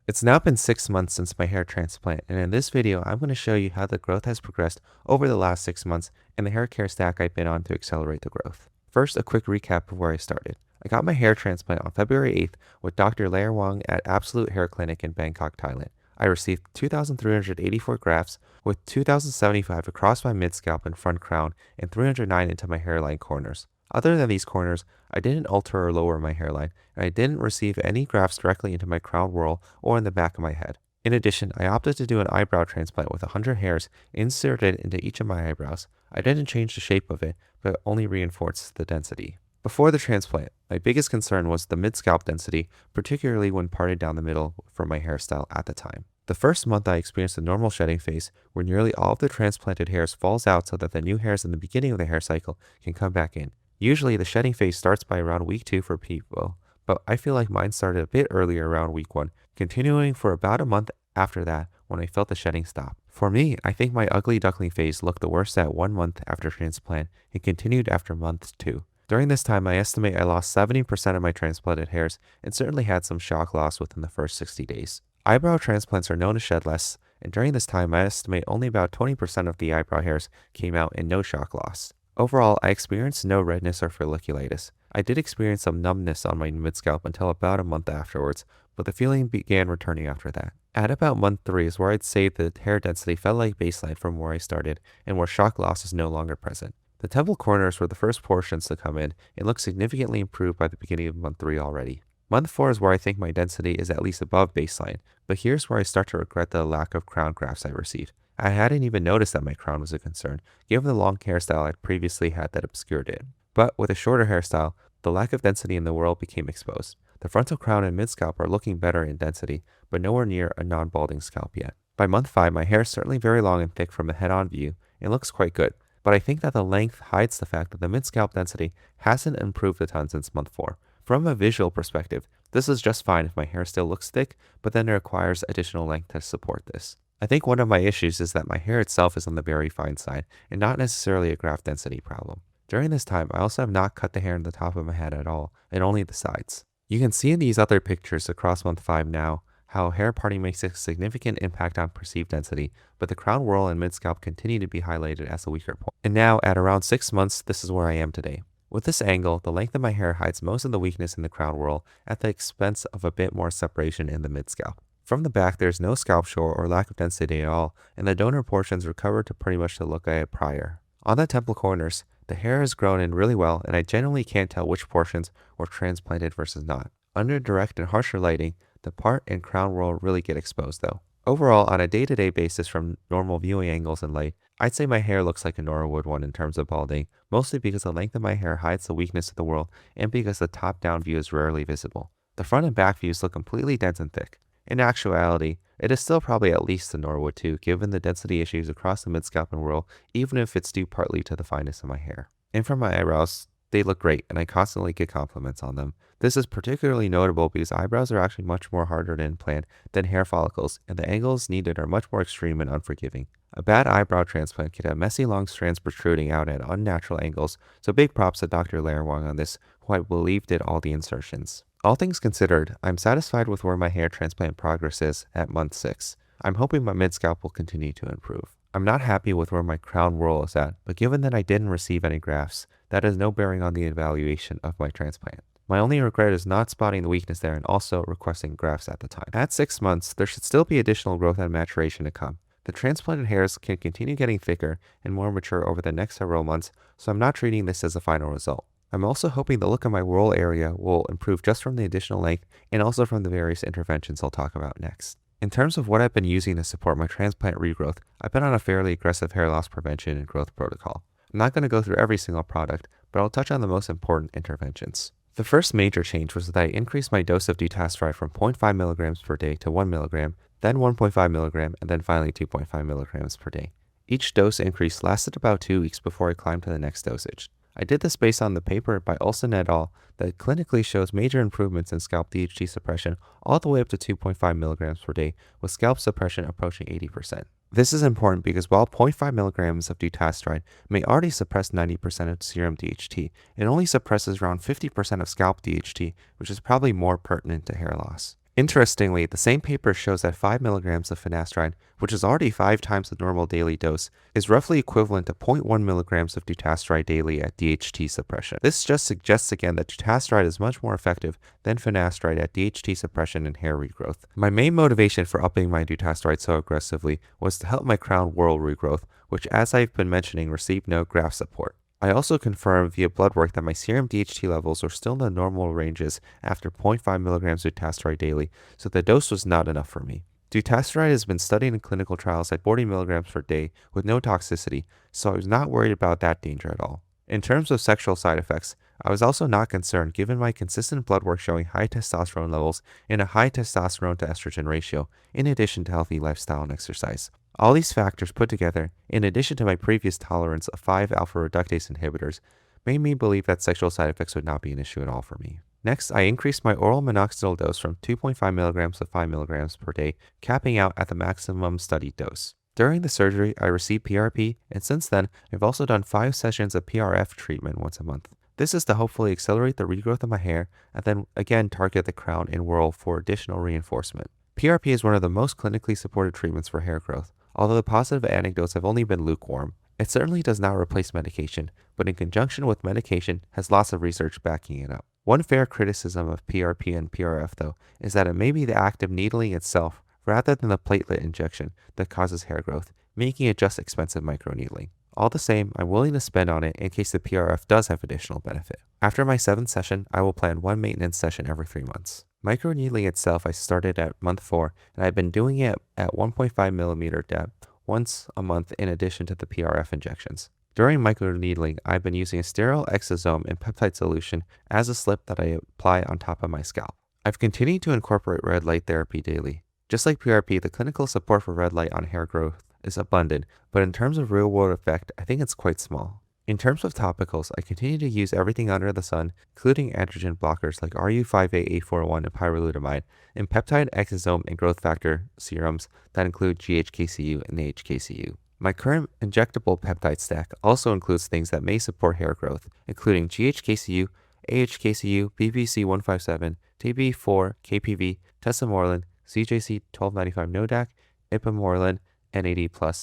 It's now been 6 months since my hair transplant, and in this video, I'm going to show you how the growth has progressed over the last 6 months and the hair care stack I've been on to accelerate the growth. First, a quick recap of where I started. I got my hair transplant on February 8th with Dr. Laorwong at Absolute Hair Clinic in Bangkok, Thailand. I received 2,384 grafts with 2,075 across my mid-scalp and front crown and 309 into my hairline corners. Other than these corners, I didn't alter or lower my hairline, and I didn't receive any grafts directly into my crown whorl or in the back of my head. In addition, I opted to do an eyebrow transplant with 100 hairs inserted into each of my eyebrows. I didn't change the shape of it, but only reinforced the density. Before the transplant, my biggest concern was the mid-scalp density, particularly when parted down the middle for my hairstyle at the time. The first month I experienced a normal shedding phase where nearly all of the transplanted hairs falls out so that the new hairs in the beginning of the hair cycle can come back in. Usually the shedding phase starts by around week 2 for people, but I feel like mine started a bit earlier around week 1, continuing for about a month after that when I felt the shedding stop. For me, I think my ugly duckling phase looked the worst at 1 month after transplant and continued after month 2. During this time, I estimate I lost 70% of my transplanted hairs and certainly had some shock loss within the first 60 days. Eyebrow transplants are known to shed less, and during this time I estimate only about 20% of the eyebrow hairs came out and no shock loss. Overall, I experienced no redness or folliculitis. I did experience some numbness on my mid-scalp until about a month afterwards, but the feeling began returning after that. At about month 3 is where I'd say the hair density felt like baseline from where I started and where shock loss is no longer present. The temple corners were the first portions to come in and look significantly improved by the beginning of month 3 already. Month 4 is where I think my density is at least above baseline, but here's where I start to regret the lack of crown grafts I received. I hadn't even noticed that my crown was a concern, given the long hairstyle I'd previously had that obscured it. But with a shorter hairstyle, the lack of density in the whorl became exposed. The frontal crown and mid-scalp are looking better in density, but nowhere near a non-balding scalp yet. By month 5, my hair is certainly very long and thick from a head-on view, and looks quite good, but I think that the length hides the fact that the mid-scalp density hasn't improved a ton since month 4. From a visual perspective, this is just fine if my hair still looks thick, but then it requires additional length to support this. I think one of my issues is that my hair itself is on the very fine side, and not necessarily a graft density problem. During this time, I also have not cut the hair in the top of my head at all, and only the sides. You can see in these other pictures across month 5 now, how hair parting makes a significant impact on perceived density, but the crown whorl and mid-scalp continue to be highlighted as a weaker point. And now, at around 6 months, this is where I am today. With this angle, the length of my hair hides most of the weakness in the crown whorl at the expense of a bit more separation in the mid-scalp. From the back, there is no scalp shore or lack of density at all, and the donor portions recovered to pretty much the look I had prior. On the temple corners, the hair has grown in really well, and I genuinely can't tell which portions were transplanted versus not. Under direct and harsher lighting, the part and crown whorl really get exposed though. Overall, on a day-to-day basis from normal viewing angles and light, I'd say my hair looks like a Norwood one in terms of balding, mostly because the length of my hair hides the weakness of the whorl and because the top-down view is rarely visible. The front and back views look completely dense and thick. In actuality, it is still probably at least a Norwood too, given the density issues across the mid-scalp and whorl, even if it's due partly to the fineness of my hair. And for my eyebrows, they look great, and I constantly get compliments on them. This is particularly notable because eyebrows are actually much more harder to implant than hair follicles, and the angles needed are much more extreme and unforgiving. A bad eyebrow transplant could have messy long strands protruding out at unnatural angles, so big props to Dr. Laorwong on this, who I believe did all the insertions. All things considered, I'm satisfied with where my hair transplant progress is at month 6. I'm hoping my mid-scalp will continue to improve. I'm not happy with where my crown whorl is at, but given that I didn't receive any grafts, that has no bearing on the evaluation of my transplant. My only regret is not spotting the weakness there and also requesting grafts at the time. At 6 months, there should still be additional growth and maturation to come. The transplanted hairs can continue getting thicker and more mature over the next several months, so I'm not treating this as a final result. I'm also hoping the look of my whorl area will improve just from the additional length and also from the various interventions I'll talk about next. In terms of what I've been using to support my transplant regrowth, I've been on a fairly aggressive hair loss prevention and growth protocol. I'm not going to go through every single product, but I'll touch on the most important interventions. The first major change was that I increased my dose of dutasteride from 0.5 milligrams per day to 1 milligram, then 1.5 milligram, and then finally 2.5 milligrams per day. Each dose increase lasted about 2 weeks before I climbed to the next dosage. I did this based on the paper by Olson et al. That clinically shows major improvements in scalp DHT suppression all the way up to 2.5 milligrams per day, with scalp suppression approaching 80%. This is important because while 0.5 milligrams of dutasteride may already suppress 90% of serum DHT, it only suppresses around 50% of scalp DHT, which is probably more pertinent to hair loss. Interestingly, the same paper shows that 5 milligrams of finasteride, which is already 5 times the normal daily dose, is roughly equivalent to 0.1 milligrams of dutasteride daily at DHT suppression. This just suggests again that dutasteride is much more effective than finasteride at DHT suppression and hair regrowth. My main motivation for upping my dutasteride so aggressively was to help my crown whorl regrowth, which, as I've been mentioning, received no graft support. I also confirmed via blood work that my serum DHT levels were still in the normal ranges after 0.5 milligrams dutasteride daily, so the dose was not enough for me. Dutasteride has been studied in clinical trials at 40 milligrams per day with no toxicity, so I was not worried about that danger at all. In terms of sexual side effects, I was also not concerned given my consistent blood work showing high testosterone levels and a high testosterone to estrogen ratio, in addition to healthy lifestyle and exercise. All these factors put together, in addition to my previous tolerance of 5-alpha reductase inhibitors, made me believe that sexual side effects would not be an issue at all for me. Next, I increased my oral minoxidil dose from 2.5 milligrams to 5 milligrams per day, capping out at the maximum studied dose. During the surgery, I received PRP, and since then, I've also done 5 sessions of PRF treatment once a month. This is to hopefully accelerate the regrowth of my hair, and then again target the crown and whorl for additional reinforcement. PRP is one of the most clinically supported treatments for hair growth. Although the positive anecdotes have only been lukewarm, it certainly does not replace medication, but in conjunction with medication has lots of research backing it up. One fair criticism of PRP and PRF, though, is that it may be the act of needling itself rather than the platelet injection that causes hair growth, making it just expensive microneedling. All the same, I'm willing to spend on it in case the PRF does have additional benefit. After my 7th session, I will plan 1 maintenance session every 3 months. Microneedling itself I started at month 4, and I've been doing it at 1.5 millimeter depth once a month in addition to the PRF injections. During microneedling, I've been using a sterile exosome and peptide solution as a slip that I apply on top of my scalp. I've continued to incorporate red light therapy daily. Just like PRP, the clinical support for red light on hair growth is abundant, but in terms of real-world effect, I think it's quite small. In terms of topicals, I continue to use everything under the sun, including androgen blockers like RU58841 and pyrolutamide, and peptide exosome and growth factor serums that include GHKCU and AHKCU. My current injectable peptide stack also includes things that may support hair growth, including GHKCU, AHKCU, PPC157, TB4, KPV, tesamorelin, CJC1295 NODAC, ipamorelin, NAD+,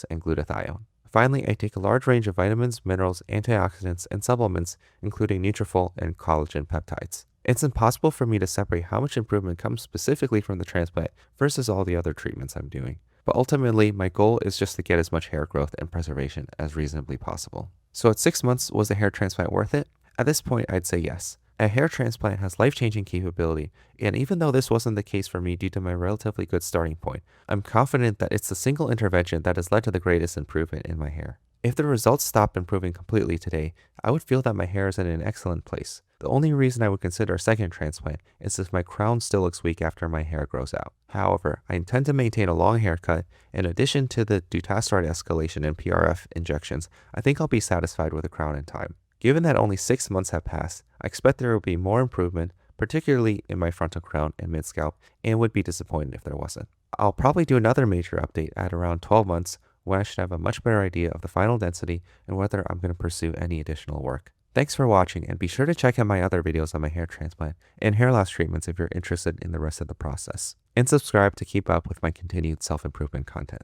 and glutathione. Finally, I take a large range of vitamins, minerals, antioxidants, and supplements, including Nutrafol and collagen peptides. It's impossible for me to separate how much improvement comes specifically from the transplant versus all the other treatments I'm doing. But ultimately, my goal is just to get as much hair growth and preservation as reasonably possible. So at 6 months, was the hair transplant worth it? At this point, I'd say yes. A hair transplant has life-changing capability, and even though this wasn't the case for me due to my relatively good starting point, I'm confident that it's the single intervention that has led to the greatest improvement in my hair. If the results stopped improving completely today, I would feel that my hair is in an excellent place. The only reason I would consider a second transplant is if my crown still looks weak after my hair grows out. However, I intend to maintain a long haircut. In addition to the dutasteride escalation and PRF injections, I think I'll be satisfied with the crown in time. Given that only 6 months have passed, I expect there will be more improvement, particularly in my frontal crown and mid-scalp, and would be disappointed if there wasn't. I'll probably do another major update at around 12 months when I should have a much better idea of the final density and whether I'm going to pursue any additional work. Thanks for watching, and be sure to check out my other videos on my hair transplant and hair loss treatments if you're interested in the rest of the process. And subscribe to keep up with my continued self-improvement content.